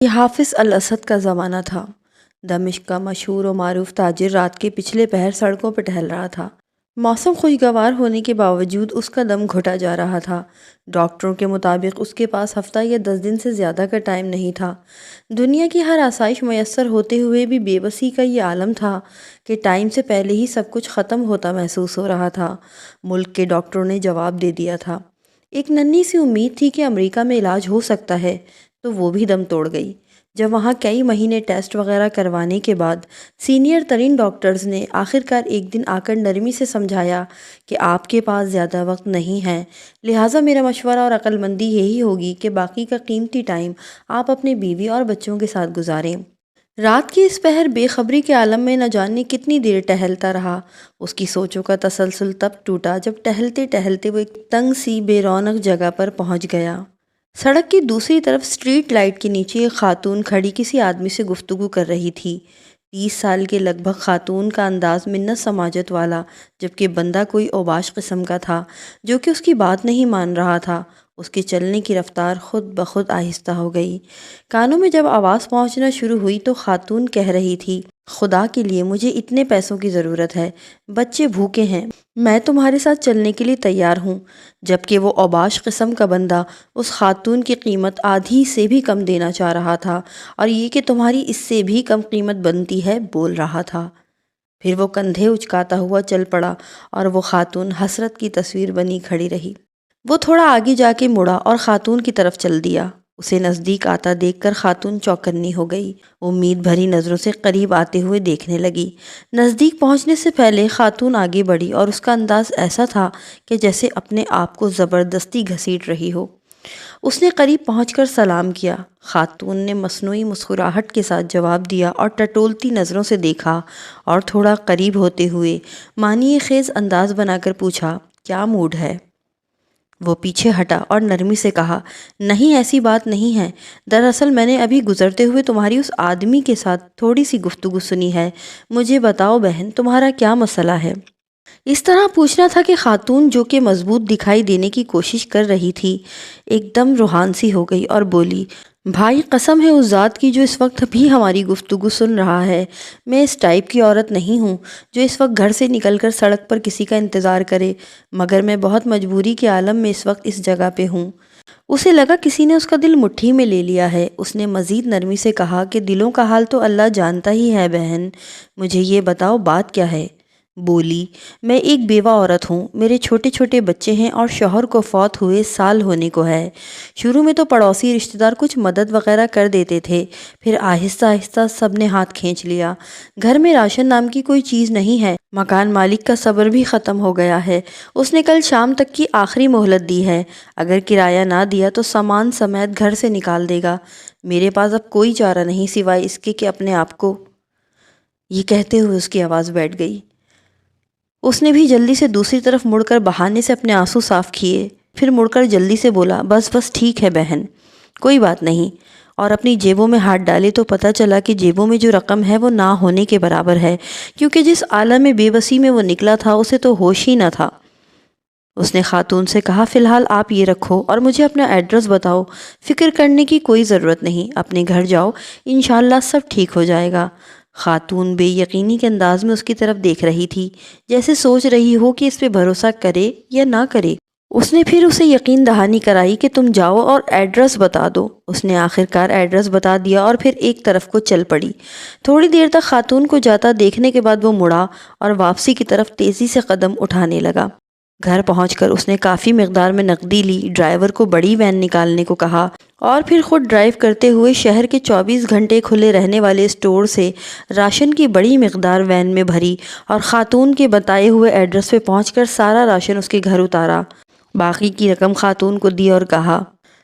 یہ حافظ الاسد کا زمانہ تھا۔ دمشق کا مشہور و معروف تاجر رات کے پچھلے پہر سڑکوں پر ٹہل رہا تھا۔ موسم خوشگوار ہونے کے باوجود اس کا دم گھٹا جا رہا تھا۔ ڈاکٹروں کے مطابق اس کے پاس ہفتہ یا 10 دن سے زیادہ کا ٹائم نہیں تھا۔ دنیا کی ہر آسائش میسر ہوتے ہوئے بھی بے بسی کا یہ عالم تھا کہ ٹائم سے پہلے ہی سب کچھ ختم ہوتا محسوس ہو رہا تھا۔ ملک کے ڈاکٹروں نے جواب دے دیا تھا۔ ایک ننھی سی امید تھی کہ امریکہ میں علاج ہو سکتا ہے، تو وہ بھی دم توڑ گئی جب وہاں کئی مہینے ٹیسٹ وغیرہ کروانے کے بعد سینئر ترین ڈاکٹرز نے آخرکار ایک دن آ کر نرمی سے سمجھایا کہ آپ کے پاس زیادہ وقت نہیں ہے، لہٰذا میرا مشورہ اور عقل مندی یہی ہوگی کہ باقی کا قیمتی ٹائم آپ اپنے بیوی اور بچوں کے ساتھ گزاریں۔ رات کی اس پہر بے خبری کے عالم میں نہ جانے کتنی دیر ٹہلتا رہا۔ اس کی سوچوں کا تسلسل تب ٹوٹا جب ٹہلتے ٹہلتے وہ ایک تنگ سی بے رونق جگہ پر پہنچ گیا۔ سڑک کی دوسری طرف اسٹریٹ لائٹ کے نیچے ایک خاتون کھڑی کسی آدمی سے گفتگو کر رہی تھی۔ 30 سال کے لگ بھگ خاتون کا انداز منت سماجت والا، جبکہ بندہ کوئی اوباش قسم کا تھا جو کہ اس کی بات نہیں مان رہا تھا۔ اس کے چلنے کی رفتار خود بخود آہستہ ہو گئی۔ کانوں میں جب آواز پہنچنا شروع ہوئی تو خاتون کہہ رہی تھی، خدا کے لیے مجھے اتنے پیسوں کی ضرورت ہے، بچے بھوکے ہیں، میں تمہارے ساتھ چلنے کے لیے تیار ہوں۔ جبکہ وہ اوباش قسم کا بندہ اس خاتون کی قیمت آدھی سے بھی کم دینا چاہ رہا تھا، اور یہ کہ تمہاری اس سے بھی کم قیمت بنتی ہے بول رہا تھا۔ پھر وہ کندھے اچکاتا ہوا چل پڑا اور وہ خاتون حسرت کی تصویر بنی کھڑی رہی۔ وہ تھوڑا آگے جا کے مڑا اور خاتون کی طرف چل دیا۔ اسے نزدیک آتا دیکھ کر خاتون چوکنی ہو گئی۔ امید بھری نظروں سے قریب آتے ہوئے دیکھنے لگی۔ نزدیک پہنچنے سے پہلے خاتون آگے بڑھی اور اس کا انداز ایسا تھا کہ جیسے اپنے آپ کو زبردستی گھسیٹ رہی ہو۔ اس نے قریب پہنچ کر سلام کیا۔ خاتون نے مصنوعی مسکراہٹ کے ساتھ جواب دیا اور ٹٹولتی نظروں سے دیکھا اور تھوڑا قریب ہوتے ہوئے معنی خیز انداز بنا کر پوچھا، کیا موڈ ہے؟ وہ پیچھے ہٹا اور نرمی سے کہا، نہیں ایسی بات نہیں ہے، دراصل میں نے ابھی گزرتے ہوئے تمہاری اس آدمی کے ساتھ تھوڑی سی گفتگو سنی ہے، مجھے بتاؤ بہن تمہارا کیا مسئلہ ہے؟ اس طرح پوچھنا تھا کہ خاتون جو کہ مضبوط دکھائی دینے کی کوشش کر رہی تھی ایک دم روحان سی ہو گئی اور بولی، بھائی قسم ہے اس ذات کی جو اس وقت بھی ہماری گفتگو سن رہا ہے، میں اس ٹائپ کی عورت نہیں ہوں جو اس وقت گھر سے نکل کر سڑک پر کسی کا انتظار کرے، مگر میں بہت مجبوری کے عالم میں اس وقت اس جگہ پہ ہوں۔ اسے لگا کسی نے اس کا دل مٹھی میں لے لیا ہے۔ اس نے مزید نرمی سے کہا کہ دلوں کا حال تو اللہ جانتا ہی ہے بہن، مجھے یہ بتاؤ بات کیا ہے؟ بولی، میں ایک بیوہ عورت ہوں، میرے چھوٹے چھوٹے بچے ہیں اور شوہر کو فوت ہوئے سال ہونے کو ہے۔ شروع میں تو پڑوسی رشتہ دار کچھ مدد وغیرہ کر دیتے تھے، پھر آہستہ آہستہ سب نے ہاتھ کھینچ لیا۔ گھر میں راشن نام کی کوئی چیز نہیں ہے، مکان مالک کا صبر بھی ختم ہو گیا ہے، اس نے کل شام تک کی آخری مہلت دی ہے، اگر کرایہ نہ دیا تو سامان سمیت گھر سے نکال دے گا۔ میرے پاس اب کوئی چارہ نہیں سوائے اس کے کہ اپنے آپ کو۔ یہ کہتے ہوئے اس کی آواز بیٹھ گئی۔ اس نے بھی جلدی سے دوسری طرف مڑ کر بہانے سے اپنے آنسو صاف کیے، پھر مڑ کر جلدی سے بولا، بس بس ٹھیک ہے بہن، کوئی بات نہیں، اور اپنی جیبوں میں ہاتھ ڈالے تو پتہ چلا کہ جیبوں میں جو رقم ہے وہ نہ ہونے کے برابر ہے، کیونکہ جس عالم بے بسی میں وہ نکلا تھا اسے تو ہوش ہی نہ تھا۔ اس نے خاتون سے کہا، فی الحال آپ یہ رکھو اور مجھے اپنا ایڈریس بتاؤ، فکر کرنے کی کوئی ضرورت نہیں، اپنے گھر جاؤ، انشاءاللہ سب ٹھیک ہو جائے گا۔ خاتون بے یقینی کے انداز میں اس کی طرف دیکھ رہی تھی، جیسے سوچ رہی ہو کہ اس پہ بھروسہ کرے یا نہ کرے۔ اس نے پھر اسے یقین دہانی کرائی کہ تم جاؤ اور ایڈریس بتا دو۔ اس نے آخرکار ایڈریس بتا دیا اور پھر ایک طرف کو چل پڑی۔ تھوڑی دیر تک خاتون کو جاتا دیکھنے کے بعد وہ مڑا اور واپسی کی طرف تیزی سے قدم اٹھانے لگا۔ گھر پہنچ کر اس نے کافی مقدار میں نقدی لی، ڈرائیور کو بڑی وین نکالنے کو کہا اور پھر خود ڈرائیو کرتے ہوئے شہر کے 24 گھنٹے کھلے رہنے والے اسٹور سے راشن کی بڑی مقدار وین میں بھری اور خاتون کے بتائے ہوئے ایڈریس پہ پہنچ کر سارا راشن اس کے گھر اتارا۔ باقی کی رقم خاتون کو دی اور کہا،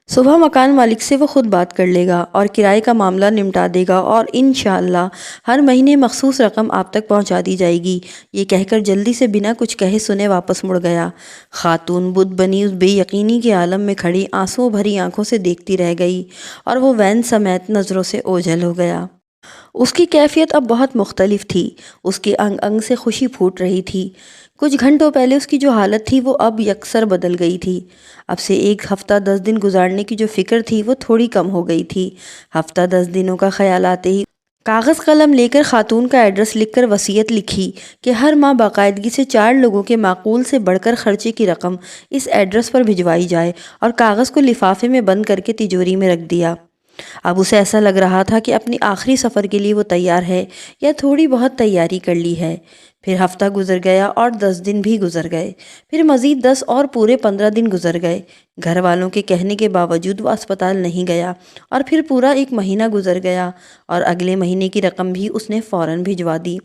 صبح مکان مالک سے وہ خود بات کر لے گا اور کرائے کا معاملہ نمٹا دے گا اور انشاءاللہ ہر مہینے مخصوص رقم آپ تک پہنچا دی جائے گی۔ یہ کہہ کر جلدی سے بنا کچھ کہے سنے واپس مڑ گیا۔ خاتون بت بنی اس بے یقینی کے عالم میں کھڑی آنسوؤں بھری آنکھوں سے دیکھتی رہ گئی اور وہ وین سمیت نظروں سے اوجھل ہو گیا۔ اس کی کیفیت اب بہت مختلف تھی، اس کے انگ انگ سے خوشی پھوٹ رہی تھی۔ کچھ گھنٹوں پہلے اس کی جو حالت تھی وہ اب یکسر بدل گئی تھی۔ اب سے 1 ہفتہ 10 دن گزارنے کی جو فکر تھی وہ تھوڑی کم ہو گئی تھی۔ ہفتہ 10 دنوں کا خیال آتے ہی کاغذ قلم لے کر خاتون کا ایڈریس لکھ کر وصیت لکھی کہ ہر ماہ باقاعدگی سے 4 لوگوں کے معقول سے بڑھ کر خرچے کی رقم اس ایڈریس پر بھجوائی جائے، اور کاغذ کو لفافے میں بند کر کے تجوری میں رکھ دیا۔ اب اسے ایسا لگ رہا تھا کہ اپنی آخری سفر کے لیے وہ تیار ہے، یا تھوڑی بہت تیاری کر لی ہے۔ پھر ہفتہ گزر گیا اور 10 دن بھی گزر گئے، پھر مزید 10 اور پورے 15 دن گزر گئے۔ گھر والوں کے کہنے کے باوجود وہ اسپتال نہیں گیا، اور پھر پورا 1 مہینہ گزر گیا، اور اگلے مہینے کی رقم بھی اس نے فوراً بھجوا دی۔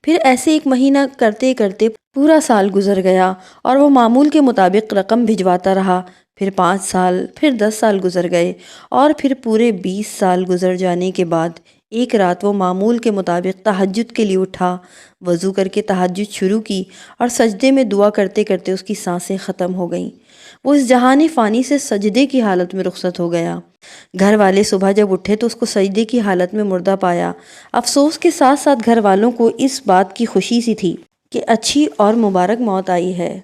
پھر ایسے 1 مہینہ کرتے کرتے پورا سال گزر گیا، اور وہ معمول کے مطابق رقم بھجواتا رہا۔ پھر 5 سال، پھر 10 سال گزر گئے، اور پھر پورے 20 سال گزر جانے کے بعد ایک رات وہ معمول کے مطابق تہجد کے لیے اٹھا، وضو کر کے تہجد شروع کی، اور سجدے میں دعا کرتے کرتے اس کی سانسیں ختم ہو گئیں۔ وہ اس جہان فانی سے سجدے کی حالت میں رخصت ہو گیا۔ گھر والے صبح جب اٹھے تو اس کو سجدے کی حالت میں مردہ پایا۔ افسوس کے ساتھ ساتھ گھر والوں کو اس بات کی خوشی سی تھی کہ اچھی اور مبارک موت آئی ہے۔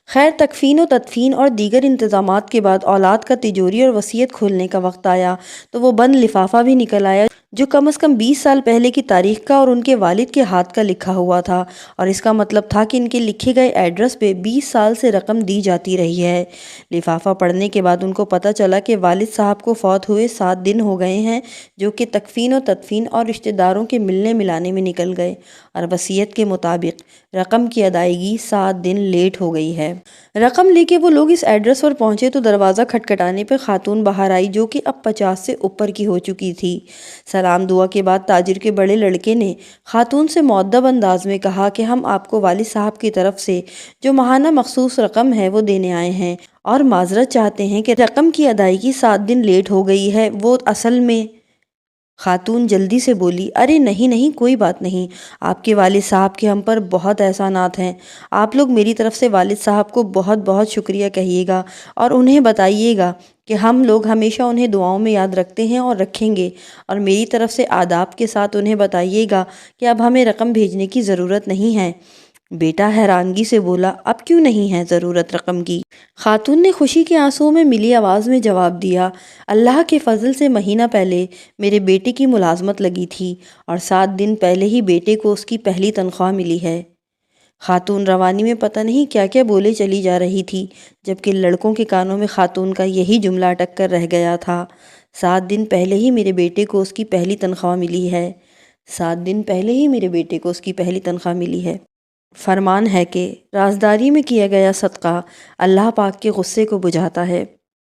خیر، تکفین و تدفین اور دیگر انتظامات کے بعد اولاد کا تجوری اور وصیت کھولنے کا وقت آیا تو وہ بند لفافہ بھی نکل آیا جو کم از کم 20 سال پہلے کی تاریخ کا اور ان کے والد کے ہاتھ کا لکھا ہوا تھا، اور اس کا مطلب تھا کہ ان کے لکھے گئے ایڈریس پہ 20 سال سے رقم دی جاتی رہی ہے۔ لفافہ پڑھنے کے بعد ان کو پتہ چلا کہ والد صاحب کو فوت ہوئے 7 دن ہو گئے ہیں، جو کہ تکفین و تدفین اور رشتہ داروں کے ملنے ملانے میں نکل گئے، اور وصیت کے مطابق رقم کی ادائیگی 7 دن لیٹ ہو گئی ہے۔ رقم لے کے وہ لوگ اس ایڈریس پر پہنچے تو دروازہ کھٹکھٹانے پہ خاتون باہر آئی، جو کہ اب 50 سے اوپر کی ہو چکی تھی۔ سلام دعا کے بعد تاجر کے بڑے لڑکے نے خاتون سے مؤدب انداز میں کہا کہ ہم آپ کو والد صاحب کی طرف سے جو ماہانہ مخصوص رقم ہے وہ دینے آئے ہیں، اور معذرت چاہتے ہیں کہ رقم کی ادائیگی 7 دن لیٹ ہو گئی ہے۔ وہ اصل میں خاتون جلدی سے بولی، ارے نہیں نہیں، کوئی بات نہیں، آپ کے والد صاحب کے ہم پر بہت احسانات ہیں، آپ لوگ میری طرف سے والد صاحب کو بہت بہت شکریہ کہیے گا، اور انہیں بتائیے گا کہ ہم لوگ ہمیشہ انہیں دعاؤں میں یاد رکھتے ہیں اور رکھیں گے، اور میری طرف سے آداب کے ساتھ انہیں بتائیے گا کہ اب ہمیں رقم بھیجنے کی ضرورت نہیں ہے۔ بیٹا حیرانگی سے بولا، اب کیوں نہیں ہے ضرورت رقم کی؟ خاتون نے خوشی کے آنسوؤں میں ملی آواز میں جواب دیا، اللہ کے فضل سے مہینہ پہلے میرے بیٹے کی ملازمت لگی تھی، اور 7 دن پہلے ہی بیٹے کو اس کی پہلی تنخواہ ملی ہے۔ خاتون روانی میں پتہ نہیں کیا کیا بولے چلی جا رہی تھی، جبکہ لڑکوں کے کانوں میں خاتون کا یہی جملہ اٹک کر رہ گیا تھا، 7 دن پہلے ہی میرے بیٹے کو اس کی پہلی تنخواہ ملی ہے، 7 دن پہلے ہی میرے بیٹے کو اس کی پہلی تنخواہ ملی ہے۔ فرمان ہے کہ رازداری میں کیا گیا صدقہ اللہ پاک کے غصے کو بجھاتا ہے۔